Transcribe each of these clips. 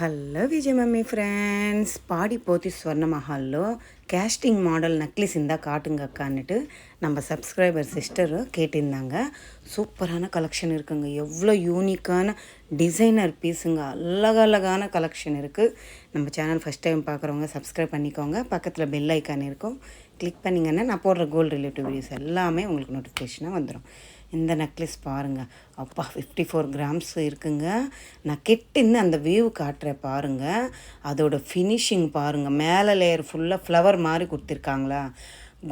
Hello విజయ mummy friends பாடி போத்தி ஸ்வர்ண மஹாலில் casting model நக்லிஸ் இருந்தால் காட்டுங்க அக்கான்னுட்டு நம்ம சப்ஸ்கிரைபர் சிஸ்டர் கேட்டிருந்தாங்க. சூப்பரான கலெக்ஷன் இருக்குங்க. எவ்வளோ யூனிக்கான டிசைனர் பீஸுங்க. அழகழகான கலெக்ஷன் இருக்குது. நம்ம சேனல் ஃபஸ்ட் டைம் பார்க்குறவங்க சப்ஸ்கிரைப் பண்ணிக்கோங்க. பக்கத்தில் பெல் ஐக்கான் இருக்கும், கிளிக் பண்ணிங்கன்னா நான் போடுற கோல்டு ரிலேட்டிவ் வீடியோஸ் எல்லாமே உங்களுக்கு நோட்டிஃபிகேஷனாக வந்துடும். இந்த நெக்லஸ் பாருங்கள், அப்பா 54 கிராம்ஸ் இருக்குங்க. நான் கிட்டேருந்து அந்த வியூ காட்டுறேன் பாருங்கள். அதோட ஃபினிஷிங் பாருங்கள். மேலே லேயர் ஃபுல்லாக ஃப்ளவர் மாதிரி கொடுத்துருக்காங்களா,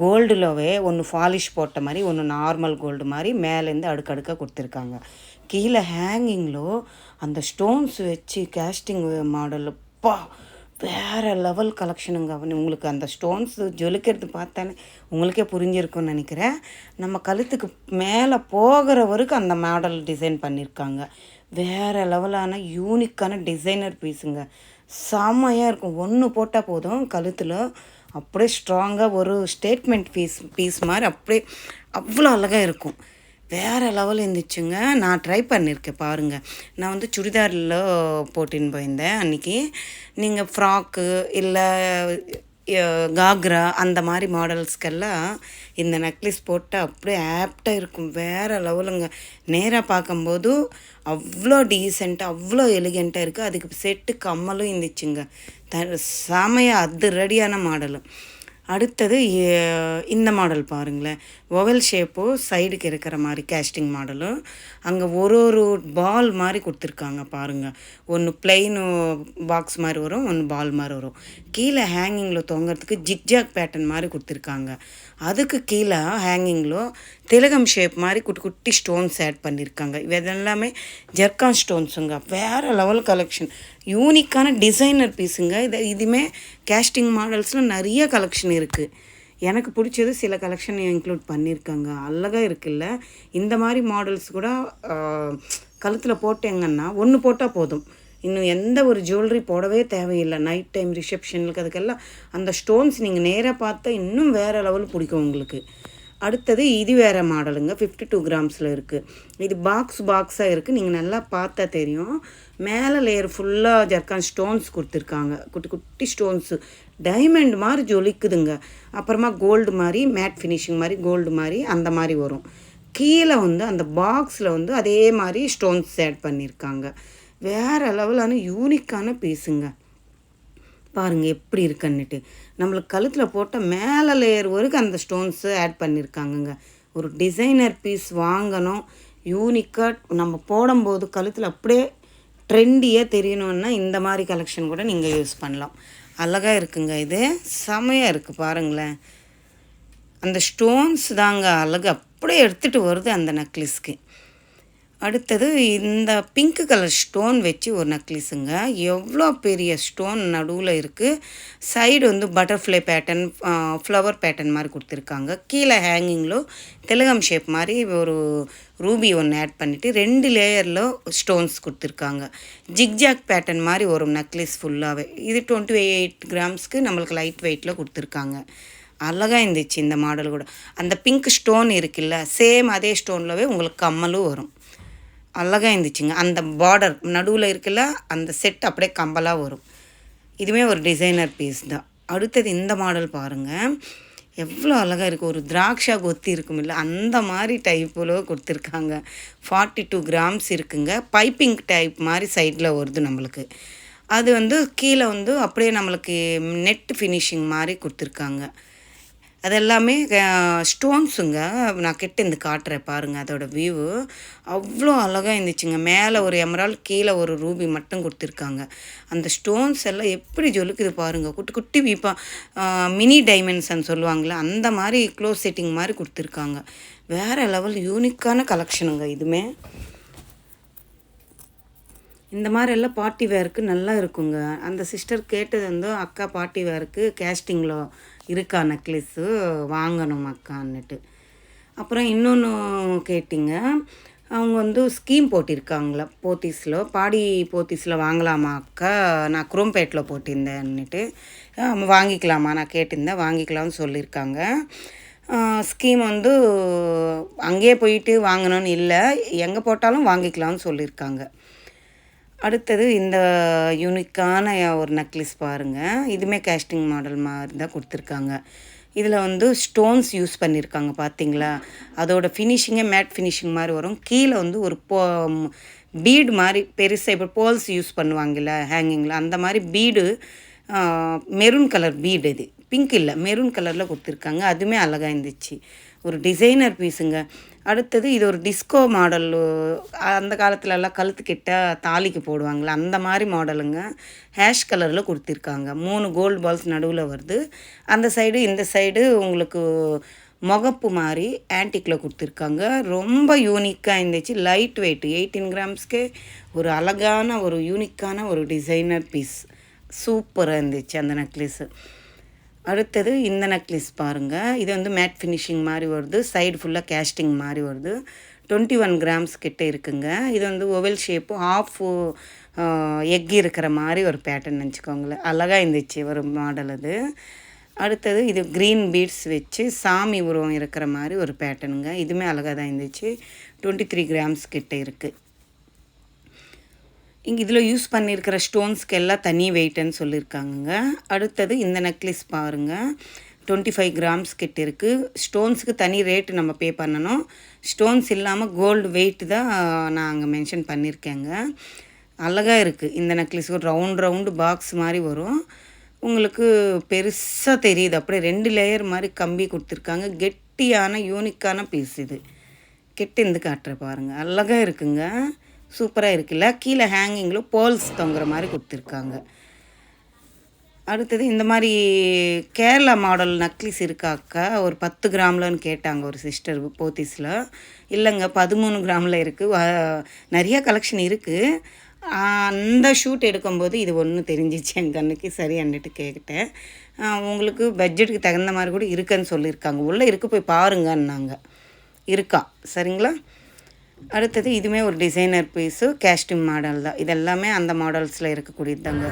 கோல்டுலவே ஒன்று ஃபாலிஷ் போட்ட மாதிரி, ஒன்று நார்மல் கோல்டு மாதிரி மேலேருந்து அடுக்கடுக்காக கொடுத்துருக்காங்க. கீழே ஹேங்கிங்கில் அந்த ஸ்டோன்ஸ் வச்சு கேஸ்டிங் மாடலுப்பா வேறு லெவல் கலெக்ஷனுங்க. உங்களுக்கு அந்த ஸ்டோன்ஸ் ஜொலிக்கிறது பார்த்தானே உங்களுக்கே புரிஞ்சிருக்குன்னு நினைக்கிறேன். நம்ம கழுத்துக்கு மேலே போகிற வரைக்கும் அந்த மாடல் டிசைன் பண்ணியிருக்காங்க. வேறு லெவலான யூனிக்கான டிசைனர் பீஸுங்க. செம்மையாக இருக்கும். ஒன்று போட்டால் போதும் கழுத்தில் அப்படியே ஸ்ட்ராங்காக ஒரு ஸ்டேட்மெண்ட் பீஸ் மாதிரி அப்படியே அவ்வளோ அழகாக இருக்கும். வேறு லெவல் இருந்துச்சுங்க. நான் ட்ரை பண்ணியிருக்கேன் பாருங்கள். நான் வந்து சுடிதாரில் போட்டின்னு போயிருந்தேன் அன்றைக்கி. நீங்கள் ஃப்ராக்கு இல்லை காக்ரா அந்த மாதிரி மாடல்ஸ்க்கெல்லாம் இந்த நெக்லஸ் போட்டால் அப்படியே ஆப்டாக இருக்கும். வேறு லெவலுங்க. நேராக பார்க்கும்போது அவ்வளோ டீசெண்டாக அவ்வளோ எலிகெண்ட்டாக இருக்குது. அதுக்கு செட்டு கம்மலும் இருந்துச்சுங்க. செமையாக அது ரெடியான மாடலு. அடுத்தது இந்த மாடல் பாருங்களேன். ஒவல் ஷேப்பு சைடுக்கு இருக்கிற மாதிரி கேஸ்டிங் மாடலும். அங்கே ஒரு பால் மாதிரி கொடுத்துருக்காங்க பாருங்கள். ஒன்று பிளெயின் பாக்ஸ் மாதிரி வரும், ஒன்று பால் மாதிரி வரும். கீழே ஹேங்கிங்கில் தொங்குறதுக்கு ஜிக்ஜாக் பேட்டர்ன் மாதிரி கொடுத்துருக்காங்க. அதுக்கு கீழே ஹேங்கிங்கில் திலகம் ஷேப் மாதிரி குட்டி குட்டி ஸ்டோன்ஸ் ஆட் பண்ணியிருக்காங்க. இதெல்லாமே ஜெர்கான் ஸ்டோன்ஸுங்க. வேறு லெவல் கலெக்ஷன். யூனிக்கான டிசைனர் பீஸுங்க. இதுவுமே கேஸ்டிங் மாடல்ஸில் நிறைய கலெக்ஷன் இருக்குது. எனக்கு பிடிச்சது சில கலெக்ஷன் இன்க்ளூட் பண்ணியிருக்காங்க. அழகாக இருக்குல்ல. இந்த மாதிரி மாடல்ஸ் கூட கழுத்தில் போட்டேங்கன்னா ஒன்று போட்டால் போதும். இன்னும் எந்த ஒரு ஜுவல்லரி போடவே தேவையில்லை. நைட் டைம் ரிசப்ஷனுக்கு அதுக்கெல்லாம் அந்த ஸ்டோன்ஸ் நீங்கள் நேராக பார்த்தா இன்னும் வேறு லெவல் பிடிக்கும் உங்களுக்கு. அடுத்தது இது வேறு மாடலுங்க. 52 கிராம்ஸில் இருக்குது. இது பாக்ஸாக இருக்குது. நீங்கள் நல்லா பார்த்தா தெரியும். மேலே லேயர் ஃபுல்லாக ஜர்கான் ஸ்டோன்ஸ் கொடுத்துருக்காங்க. குட்டி குட்டி ஸ்டோன்ஸு டைமண்ட் மாதிரி ஜொலிக்குதுங்க. அப்புறமா கோல்டு மாதிரி மேட் ஃபினிஷிங் மாதிரி கோல்டு மாதிரி அந்த மாதிரி வரும். கீழே வந்து அந்த பாக்ஸில் வந்து அதே மாதிரி ஸ்டோன்ஸ் ஆட் பண்ணியிருக்காங்க. வேறு லெவலான யூனிக்கான பீஸுங்க. பாருங்கள் எப்படி இருக்குன்னுட்டு. நம்மளுக்கு கழுத்தில் போட்டால் மேலே லேயர் வரைக்கும் அந்த ஸ்டோன்ஸு ஆட் பண்ணியிருக்காங்கங்க. ஒரு டிசைனர் பீஸ் வாங்கணும், யூனிக்காக நம்ம போடும்போது கழுத்தில் அப்படியே ட்ரெண்டியாக தெரியணுன்னா இந்த மாதிரி கலெக்ஷன் கூட நீங்கள் யூஸ் பண்ணலாம். அழகாக இருக்குங்க. இது செமையாக இருக்குது பாருங்களேன். அந்த ஸ்டோன்ஸ் தாங்க அழகு அப்படியே எடுத்துகிட்டு வருது அந்த நெக்லஸ்க்கு. அடுத்தது இந்த பிங்க் கலர் ஸ்டோன் வச்சு ஒரு நெக்லஸுங்க. எவ்வளோ பெரிய ஸ்டோன் நடுவில் இருக்குது. சைடு வந்து பட்டர்ஃப்ளை பேட்டர்ன் ஃப்ளவர் பேட்டர்ன் மாதிரி கொடுத்துருக்காங்க. கீழே ஹேங்கிங்கில் திலகம் ஷேப் மாதிரி ஒரு ரூபி ஒன்று ஆட் பண்ணிவிட்டு 2 லேயரில் ஸ்டோன்ஸ் கொடுத்துருக்காங்க. ஜிக்ஜாக் பேட்டர்ன் மாதிரி ஒரு நெக்லஸ் ஃபுல்லாகவே. இது 28 கிராம்ஸ்க்கு நம்மளுக்கு லைட் வெயிட்டில் கொடுத்துருக்காங்க. அழகாக இருந்துச்சு இந்த மாடல் கூட. அந்த பிங்க் ஸ்டோன் இருக்குல்ல, சேம் அதே ஸ்டோன்லவே உங்களுக்கு கம்மலும் வரும். அழகாக இருந்துச்சுங்க. அந்த பார்டர் நடுவில் இருக்குல்ல, அந்த செட் அப்படியே கம்பலாக வரும். இதுவே ஒரு டிசைனர் பீஸ் தான். அடுத்தது இந்த மாடல் பாருங்கள். எவ்வளோ அழகாக இருக்குது. ஒரு திராட்சா கொத்தி இருக்கும் இல்லை, அந்த மாதிரி டைப்பில் கொடுத்துருக்காங்க. 42 கிராம்ஸ் இருக்குங்க. பைப்பிங் டைப் மாதிரி சைடில் வருது நம்மளுக்கு. அது வந்து கீழே வந்து அப்படியே நம்மளுக்கு நெட் ஃபினிஷிங் மாதிரி கொடுத்துருக்காங்க. அது எல்லாமே ஸ்டோன்ஸுங்க. நான் கிட்ட இருந்து காட்டுறேன் பாருங்கள். அதோட வியூ அவ்வளோ அழகாக இருந்துச்சுங்க. மேலே ஒரு எமரால், கீழே ஒரு ரூபி மட்டும் கொடுத்துருக்காங்க. அந்த ஸ்டோன்ஸ் எல்லாம் எப்படி ஜொலிக்குது பாருங்கள். குட்டி குட்டி வீப்பா மினி டைமண்ட்ஸ்ன்னு சொல்லுவாங்களே, அந்த மாதிரி க்ளோஸ் செட்டிங் மாதிரி கொடுத்துருக்காங்க. வேறு லெவல் யூனிக்கான கலெக்ஷனுங்க. இதுவுமே இந்த மாதிரி எல்லாம் பார்ட்டி வேருக்கு நல்லா இருக்குங்க. அந்த சிஸ்டர் கேட்டது வந்து அக்கா பார்ட்டி வேருக்கு கேஸ்டிங்கில் இருக்கா நெக்லஸ்ஸு வாங்கணும் அக்கான்னுட்டு. அப்புறம் இன்னொன்று கேட்டிங்க. அவங்க வந்து ஸ்கீம் போட்டிருக்காங்களா போத்தீஸில், பாடி போத்தீஸில் வாங்கலாமா அக்கா, நான் குரோம்பேட்டில் போட்டிருந்தேன்னுட்டு. வாங்கிக்கலாமா, நான் கேட்டிருந்தேன், வாங்கிக்கலாம்னு சொல்லியிருக்காங்க. ஸ்கீம் வந்து அங்கேயே போயிட்டு வாங்கணும்னு இல்லை, எங்கே போட்டாலும் வாங்கிக்கலாம்னு சொல்லியிருக்காங்க. அடுத்தது இந்த யூனிக்கான ஒரு நெக்லஸ் பாருங்கள். இதுவுமே கேஸ்டிங் மாடல் மாதிரி தான் கொடுத்துருக்காங்க. இதில் வந்து ஸ்டோன்ஸ் யூஸ் பண்ணியிருக்காங்க பார்த்தீங்களா? அதோட ஃபினிஷிங்கே மேட் ஃபினிஷிங் மாதிரி வரும். கீழே வந்து ஒரு பீடு மாதிரி பெருசாக இப்போ போல்ஸ் யூஸ் பண்ணுவாங்கல்ல ஹேங்கிங்கில், அந்த மாதிரி பீடு, மெரூன் கலர் பீடு. இது பிங்க் இல்லை, மெரூன் கலரில் கொடுத்துருக்காங்க. அதுவுமே அழகாக இருந்துச்சு. ஒரு டிசைனர் பீஸுங்க. அடுத்தது இது ஒரு டிஸ்கோ மாடல். அந்த காலத்துலலாம் கழுத்துக்கிட்ட தாலிக்கு போடுவாங்களே அந்த மாதிரி மாடலுங்க. ஹேஷ் கலரில் கொடுத்துருக்காங்க. 3 கோல்டு பால்ஸ் நடுவில் வருது. அந்த சைடு இந்த சைடு உங்களுக்கு முகப்பு மாதிரி ஆன்டிக்கில் கொடுத்துருக்காங்க. ரொம்ப யூனிக்காக இருந்துச்சு. லைட் வெயிட் 18 கிராம்ஸ்க்கே ஒரு அழகான ஒரு யூனிக்கான ஒரு டிசைனர் பீஸ். சூப்பராக இருந்துச்சு அந்த நெக்லஸ்ஸு. அடுத்தது இந்த நெக்லஸ் பாருங்கள். இது வந்து மேட் ஃபினிஷிங் மாதிரி வருது. சைடு ஃபுல்லாக கேஸ்டிங் மாதிரி வருது. 21 கிராம்ஸ் கிட்டே இருக்குங்க. இது வந்து ஓவல் ஷேப்பு, ஆஃப் எக் இருக்கிற மாதிரி ஒரு பேட்டர்ன் வச்சுக்கோங்களேன். அழகாக இருந்துச்சு ஒரு மாடல் அது. அடுத்தது இது க்ரீன் பீட்ஸ் வச்சு சாமி உருவம் இருக்கிற மாதிரி ஒரு பேட்டர்னுங்க. இதுவுமே அழகாக தான் இருந்துச்சு. 23 கிராம்ஸ் கிட்டே இருக்குது. இங்கே இதில் யூஸ் பண்ணியிருக்கிற ஸ்டோன்ஸ்க்கு எல்லாம் தனி வெயிட்டுன்னு சொல்லியிருக்காங்கங்க. அடுத்தது இந்த நெக்லஸ் பாருங்கள். 25 கிராம்ஸ் கிட்ட இருக்குது. ஸ்டோன்ஸுக்கு தனி ரேட்டு நம்ம பே பண்ணணும். ஸ்டோன்ஸ் இல்லாமல் கோல்டு வெயிட்டு தான் நான் அங்கே மென்ஷன் பண்ணியிருக்கேங்க. அழகாக இருக்குது இந்த நெக்லஸ். ஒரு ரவுண்டு பாக்ஸ் மாதிரி வரும். உங்களுக்கு பெருசாக தெரியுது. அப்படியே 2 லேயர் மாதிரி கம்பி கொடுத்துருக்காங்க. கெட்டியான யூனிக்கான பீஸ் இது. கிட்ட இருந்து காட்டுற பாருங்கள். அழகாக இருக்குங்க. சூப்பராக இருக்குல்ல. கீழே ஹேங்கிங்கில் போல்ஸ் தொங்குற மாதிரி கொடுத்துருக்காங்க. அடுத்தது இந்த மாதிரி கேரளா மாடல் நெக்லஸ் இருக்காக்கா, ஒரு 10 கிராம்லன்னு கேட்டாங்க ஒரு சிஸ்டர் போத்தீஸில். இல்லைங்க 13 கிராமில் இருக்குது. நிறைய கலெக்ஷன் இருக்குது. அந்த ஷூட் எடுக்கும்போது இது ஒன்று தெரிஞ்சிச்சு என் கண்ணுக்கு. சரி அன்னிட்டு கேட்டேன். உங்களுக்கு பட்ஜெட்டுக்கு தகுந்த மாதிரி கூட இருக்குன்னு சொல்லியிருக்காங்க. உள்ளே இருக்குது, போய் பாருங்கன்னாங்க. இருக்கா சரிங்களா? அடுத்தது இதுவுமே ஒரு டிசைனர் பீஸு, கேஸ்டிங் மாடல் தான். இதெல்லாமே அந்த மாடல்ஸில் இருக்கக்கூடியது தாங்க.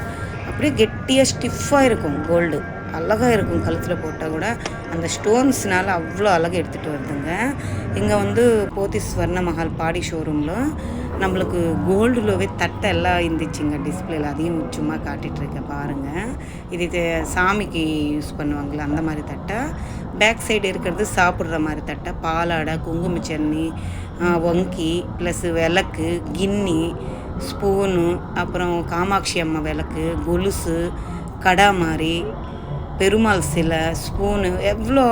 அப்படியே கெட்டியாக ஸ்டிஃபாக இருக்கும் கோல்டு. அழகாக இருக்கும். கழுத்தில் போட்டால் கூட அந்த ஸ்டோன்ஸ்னால் அவ்வளோ அழகாக எடுத்துகிட்டு வருதுங்க. இங்கே வந்து போத்தீஸ் ஸ்வர்ண மஹால் பாடி ஷோரூமில் நம்மளுக்கு கோல்டுலவே தட்டை எல்லாம் இருந்துச்சுங்க டிஸ்பிளேல. அதையும் சும்மா காட்டிகிட்ருக்கேன் பாருங்கள். இது சாமிக்கு யூஸ் பண்ணுவாங்களே அந்த மாதிரி தட்டை. பேக் சைடு இருக்கிறது சாப்பிட்ற மாதிரி தட்டை. பாலாடை, குங்கும சட்னி, வங்கி ப்ளஸ் விளக்கு, கிண்ணி, ஸ்பூனு, அப்புறம் காமாட்சி அம்மா விளக்கு, கொலுசு, கடா மாதிரி, பெருமாள் சிலை, ஸ்பூனு, எவ்வளோ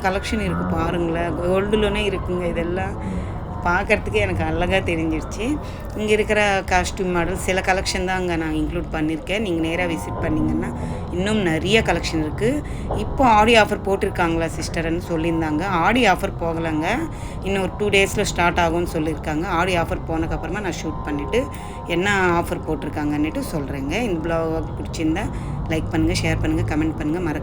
கலெக்ஷன் இருக்குது பாருங்களேன். கோல்டுலனே இருக்குங்க. இதெல்லாம் பார்க்குறதுக்கு எனக்கு அழகாக தெரிஞ்சிருச்சு. இங்கே இருக்கிற காஸ்டியூம் மாடல் சில கலெக்ஷன் தான் அங்கே நான் இன்க்ளூட் பண்ணியிருக்கேன். நீங்கள் நேராக விசிட் பண்ணிங்கன்னா இன்னும் நிறைய கலெக்ஷன் இருக்குது. இப்போ ஆடி ஆஃபர் போட்டிருக்காங்களா சிஸ்டர்ன்னு சொல்லியிருந்தாங்க. ஆடி ஆஃபர் போகலைங்க. இன்னும் ஒரு 2 டேஸில் ஸ்டார்ட் ஆகும்னு சொல்லியிருக்காங்க. ஆடி ஆஃபர் போனதுக்கப்புறமா நான் ஷூட் பண்ணிவிட்டு என்ன ஆஃபர் போட்டிருக்காங்கன்னுட்டு சொல்கிறேங்க. இந்த ப்ளாக் பிடிச்சிருந்தா லைக் பண்ணுங்கள், ஷேர் பண்ணுங்கள், கமெண்ட் பண்ணுங்கள். மறக்காம